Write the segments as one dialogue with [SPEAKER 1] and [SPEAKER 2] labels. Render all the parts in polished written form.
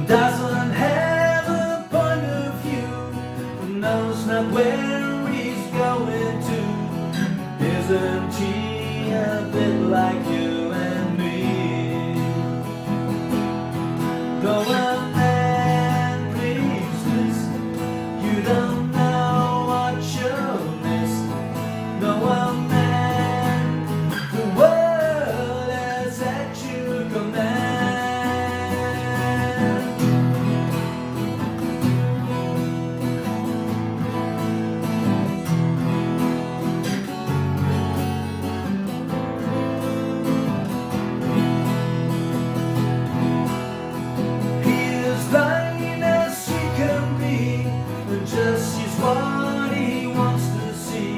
[SPEAKER 1] doesn't have a point of view, knows not where he's going to. Isn't he a bit like you and me? Go on and please listen, you don't know what you'll miss. No one man, the world has at your command. Just sees what he wants to see.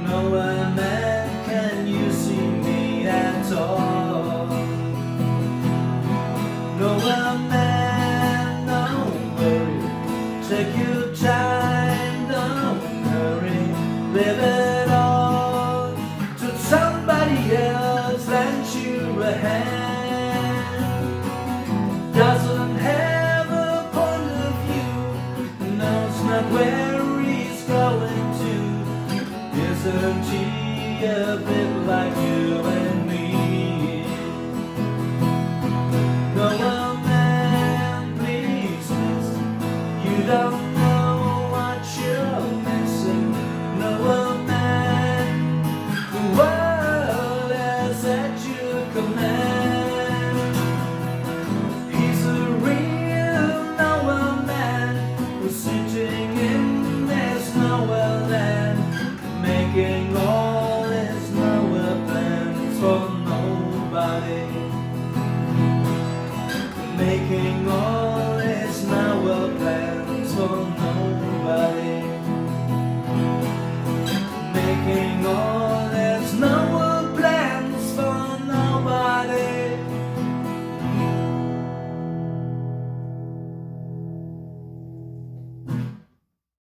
[SPEAKER 1] No one man, can you see me at all? No one man, don't worry. Take your time, don't hurry. Live it all till somebody else lends you a hand. Doesn't have a point of view, knows not where he's going to. Isn't he a bit like you and me? No one man, please listen, you don't know what you're missing. No one man, the world has at your command. He's a real Noah man, who's sitting in this nowhere land, making all his nowhere plans for nobody. Making all his nowhere plans for nobody.